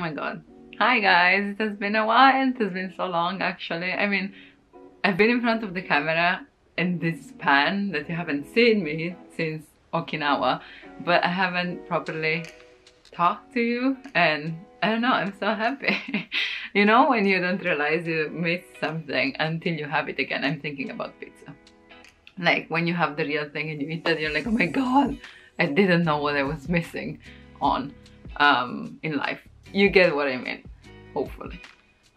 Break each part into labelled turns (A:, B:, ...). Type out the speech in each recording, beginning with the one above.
A: my god. Hi guys, it has been a while. It has been so long actually. I mean, I've been in front of the camera in TheZpan that you haven't seen me since Okinawa, but I haven't properly talked to you, and I don't know, I'm so happy. You know, when you don't realize you missed something until you have it again. I'm thinking about pizza. Like when you have the real thing and you eat it, you're like, oh my god, I didn't know what I was missing on in life. You get what I mean, hopefully.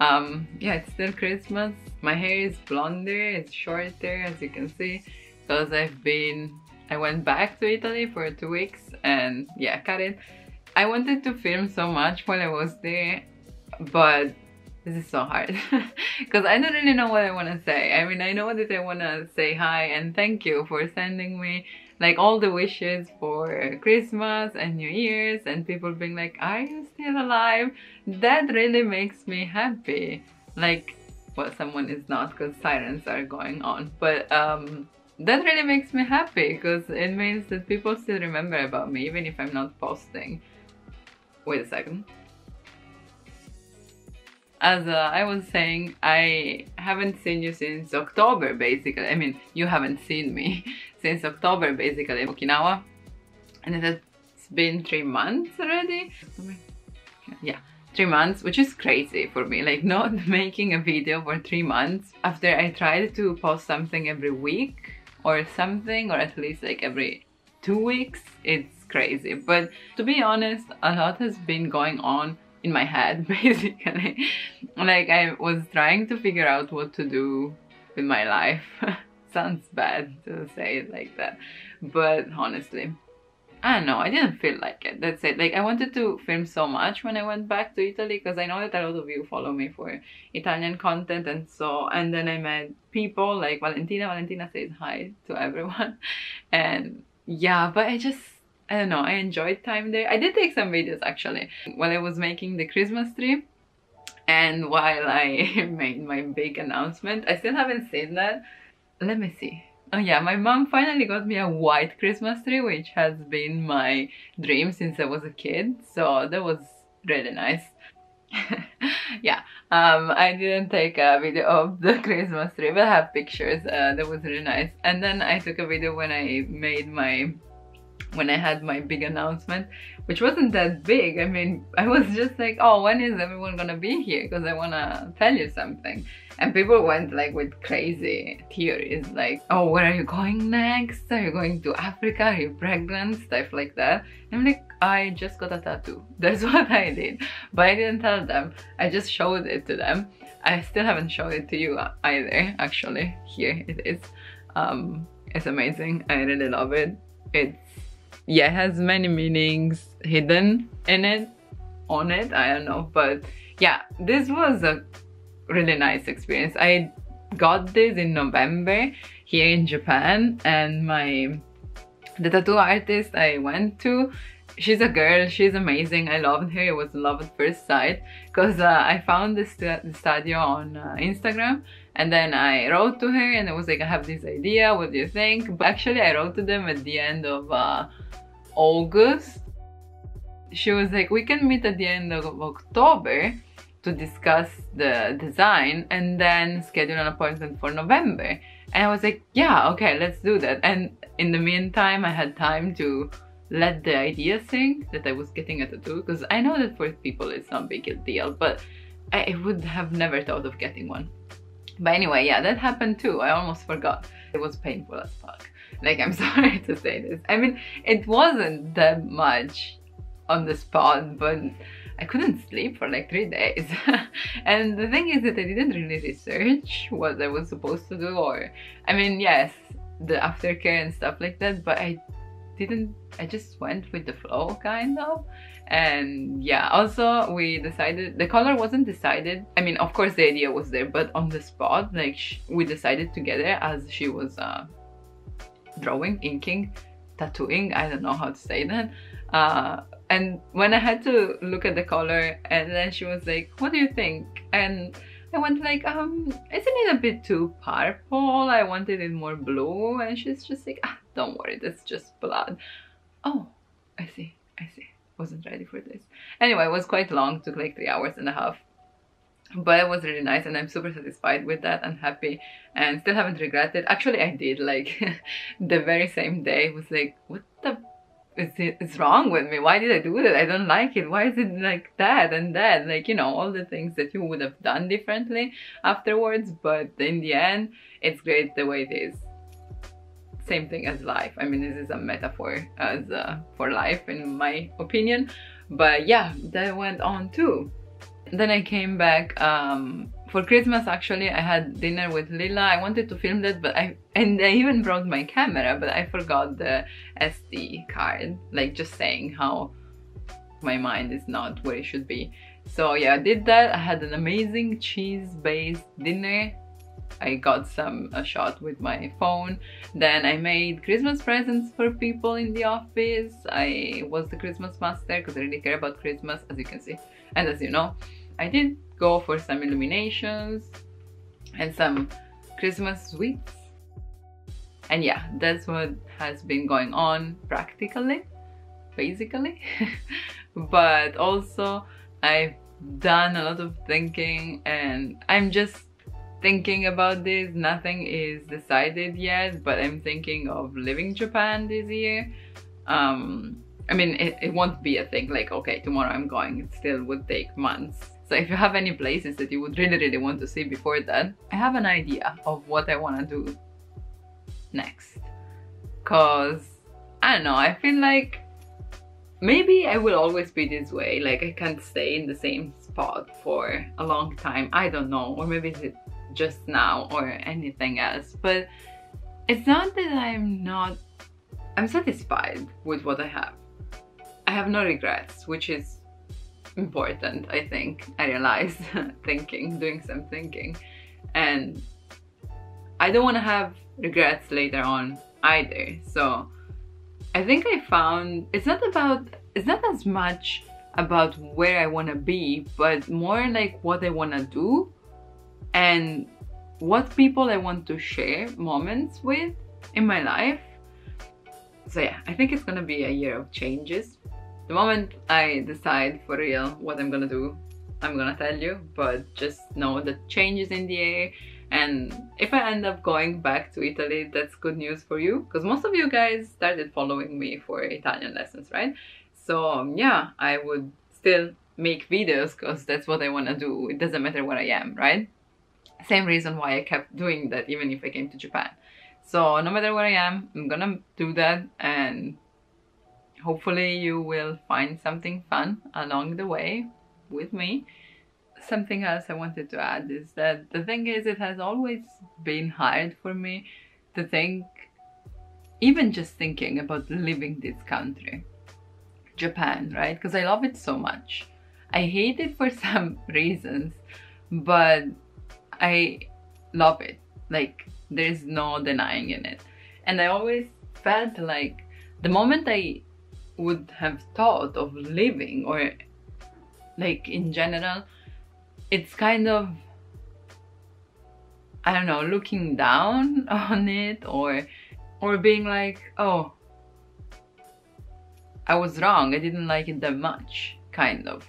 A: Yeah, it's still Christmas. My hair is blonder, it's shorter as you can see, because I went back to Italy for 2 weeks and yeah, cut it. I wanted to film so much while I was there, but this is so hard because I don't really know what I want to say. I mean, I know that I want to say hi and thank you for sending me like all the wishes for Christmas and New Year's, and people being like, are you still alive? That really makes me happy. Like, well, someone is not because sirens are going on, but that really makes me happy because it means that people still remember about me even if I'm not posting. Wait a second. As I was saying, I haven't seen you since October basically. I mean, you haven't seen me since October basically in Okinawa, and it has been 3 months already. Yeah, 3 months, which is crazy for me, like not making a video for 3 months after I tried to post something every week or something, or at least like every 2 weeks. It's crazy, but to be honest, a lot has been going on in my head basically. Like I was trying to figure out what to do with my life. Sounds bad to say it like that, but honestly, I don't know, I didn't feel like it. That's it. Like I wanted to film so much when I went back to Italy because I know that a lot of you follow me for Italian content, and then I met people like Valentina. Valentina says hi to everyone. And yeah, but I don't know, I enjoyed time there. I did take some videos actually while I was making the Christmas tree and while I made my big announcement. I still haven't seen that. Let me see. Oh yeah, my mom finally got me a white Christmas tree, which has been my dream since I was a kid, so that was really nice. Yeah, I didn't take a video of the Christmas tree, but I have pictures. That was really nice. And then I took a video when I had my big announcement, which wasn't that big. I mean, I was just like, oh, when is everyone gonna be here? Because I wanna tell you something. And people went like with crazy theories, like, oh, where are you going next? Are you going to Africa? Are you pregnant? Stuff like that. And I'm like, I just got a tattoo. That's what I did. But I didn't tell them. I just showed it to them. I still haven't shown it to you either, actually. Here it is. It's amazing. I really love it. Yeah, it has many meanings hidden in it, on it, I don't know, but yeah, this was a really nice experience. I got this in November here in Japan, and the tattoo artist I went to, she's a girl, she's amazing. I loved her. It was love at first sight because I found the studio on Instagram, and then I wrote to her and I was like, I have this idea, what do you think? But actually I wrote to them at the end of August. She was like, we can meet at the end of October to discuss the design and then schedule an appointment for November. And I was like, yeah, okay, let's do that. And in the meantime, I had time to let the idea sink that I was getting a tattoo, because I know that for people it's not a big deal, but I would have never thought of getting one. But anyway, yeah, that happened too. I almost forgot. It was painful as fuck. Like, I'm sorry to say this. I mean, it wasn't that much on the spot, but I couldn't sleep for like 3 days. And the thing is that I didn't really research what I was supposed to do, or, I mean, yes, the aftercare and stuff like that, but I just went with the flow, kind of. And yeah, also we decided, the color wasn't decided. I mean, of course the idea was there, but on the spot, like we decided together as she was drawing, inking, tattooing, I don't know how to say that. And when I had to look at the color, and then she was like, what do you think? And I went like, isn't it a bit too purple? I wanted it more blue. And she's just like, ah, don't worry, that's just blood. Oh, I see. wasn't ready for this. Anyway, it was quite long, took like 3 hours and a half. But it was really nice and I'm super satisfied with that and happy and still haven't regretted. Actually, I did, like, the very same day. Was like, what the is wrong with me? Why did I do that? I don't like it. Why is it like that and that? Like, you know, all the things that you would have done differently afterwards. But in the end, it's great the way it is. Same thing as life. I mean, this is a metaphor as for life in my opinion. But yeah, that went on too. Then I came back for Christmas. Actually, I had dinner with Lila. I wanted to film that, but I even brought my camera, but I forgot the SD card, like just saying how my mind is not where it should be. So yeah, I did that. I had an amazing cheese-based dinner. I got a shot with my phone. Then I made Christmas presents for people in the office. I was the Christmas master because I really care about Christmas, as you can see. And as you know, I did go for some illuminations and some Christmas sweets. And yeah, that's what has been going on practically, basically. But also I've done a lot of thinking and I'm just thinking about this. Nothing is decided yet, but I'm thinking of leaving Japan this year. I mean, it won't be a thing like, okay, tomorrow I'm going. It still would take months. So if you have any places that you would really want to see before that, I have an idea of what I want to do next. Cause, I don't know, I feel like maybe I will always be this way. Like, I can't stay in the same spot for a long time. I don't know. Or maybe it's just now or anything else. But it's not that I'm satisfied with what I have. I have no regrets, which is important, I think. I realize doing some thinking. And I don't want to have regrets later on either. So I think I found it's not as much about where I want to be, but more like what I want to do and what people I want to share moments with in my life. So yeah, I think it's gonna be a year of changes. The moment I decide for real what I'm gonna do, I'm gonna tell you, but just know that change is in the air. And if I end up going back to Italy, that's good news for you, because most of you guys started following me for Italian lessons, right? So yeah, I would still make videos because that's what I want to do. It doesn't matter where I am, right? Same reason why I kept doing that even if I came to Japan. So no matter where I am, I'm gonna do that, and hopefully you will find something fun along the way with me. Something else I wanted to add is that the thing is, it has always been hard for me to think, even just thinking about leaving this country, Japan, right? Because I love it so much. I hate it for some reasons, but I love it. Like, there's no denying in it. And I always felt like the moment I would have thought of leaving, or like in general, it's kind of, I don't know, looking down on it, or being like, oh, I was wrong, I didn't like it that much, kind of.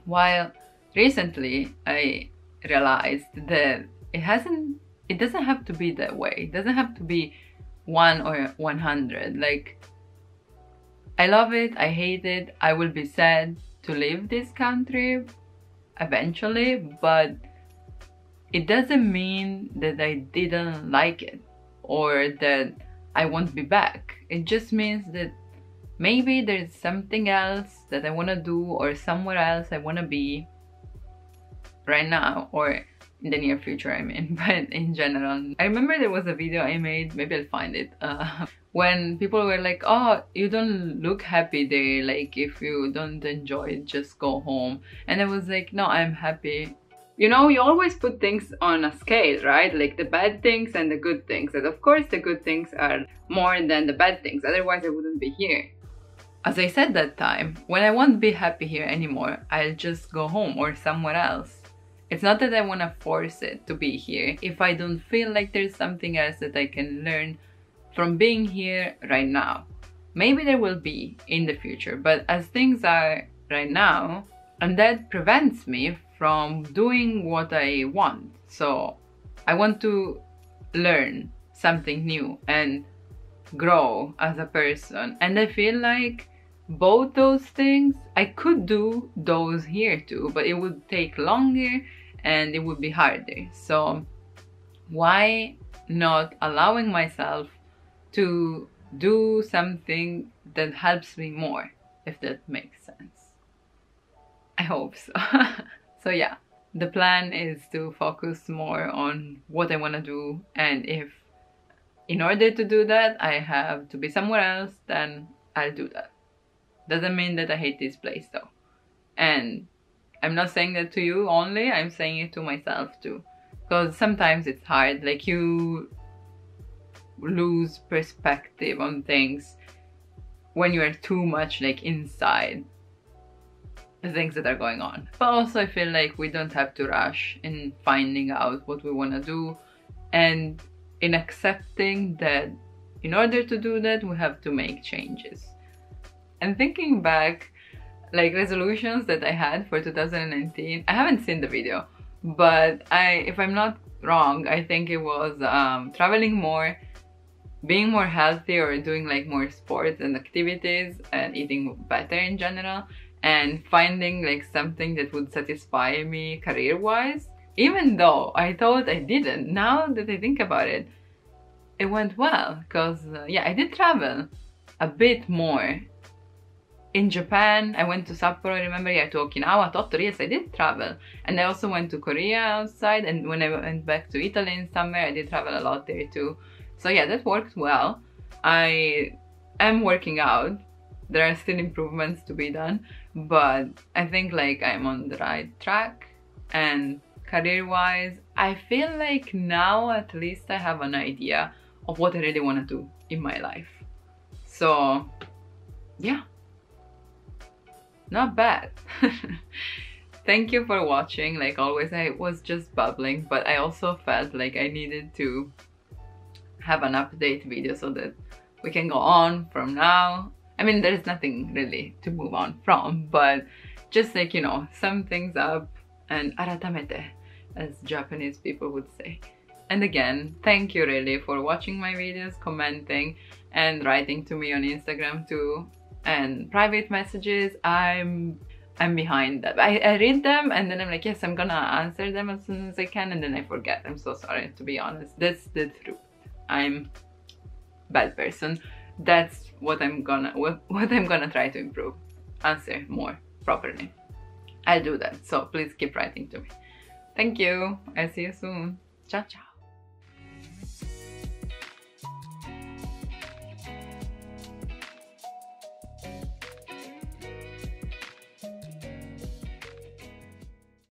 A: While recently I realized that it doesn't have to be that way. It doesn't have to be 1 or 100. Like, I love it, I hate it, I will be sad to leave this country eventually, but it doesn't mean that I didn't like it or that I won't be back. It just means that maybe there's something else that I want to do, or somewhere else I want to be right now, or in the near future, I mean. But in general, I remember there was a video I made, maybe I'll find it, when people were like, oh, you don't look happy there, like if you don't enjoy it, just go home. And I was like, no, I'm happy. You know, you always put things on a scale, right? Like the bad things and the good things. And of course the good things are more than the bad things, otherwise I wouldn't be here. As I said that time, when I won't be happy here anymore, I'll just go home or somewhere else. It's not that I want to force it to be here if I don't feel like there's something else that I can learn from being here right now. Maybe there will be in the future, but as things are right now, and that prevents me from doing what I want. So I want to learn something new and grow as a person, and I feel like both those things, I could do those here too, but it would take longer and it would be harder. So why not allowing myself to do something that helps me more, if that makes sense? I hope so. So yeah, the plan is to focus more on what I want to do, and if in order to do that I have to be somewhere else, then I'll do that. Doesn't mean that I hate this place though. And I'm not saying that to you only, I'm saying it to myself too. Because sometimes it's hard, like you lose perspective on things when you are too much like inside the things that are going on. But also I feel like we don't have to rush in finding out what we want to do, and in accepting that in order to do that we have to make changes. And thinking back, like resolutions that I had for 2019, I haven't seen the video, but if I'm not wrong, I think it was traveling more, being more healthy, or doing like more sports and activities, and eating better in general, and finding like something that would satisfy me career-wise. Even though I thought I didn't, now that I think about it, it went well, because yeah, I did travel a bit more. In Japan, I went to Sapporo, remember, yeah, to Okinawa, Tottori, yes, I did travel. And I also went to Korea outside, and when I went back to Italy in summer, I did travel a lot there too. So yeah, that worked well. I am working out. There are still improvements to be done, but I think like I'm on the right track. And career-wise, I feel like now at least I have an idea of what I really want to do in my life. So yeah, not bad. Thank you for watching. Like always, I was just babbling, but I also felt like I needed to have an update video so that we can go on from now. I mean, there's nothing really to move on from, but just like, you know, sum things up and aratamete, as Japanese people would say. And again, thank you really for watching my videos, commenting, and writing to me on Instagram too. And private messages, I'm behind that. I read them and then I'm like, yes, I'm gonna answer them as soon as I can, and then I forget. I'm so sorry, to be honest. That's the truth. I'm a bad person. That's what I'm gonna try to improve. Answer more properly. I'll do that. So please keep writing to me. Thank you. I'll see you soon. Ciao, ciao.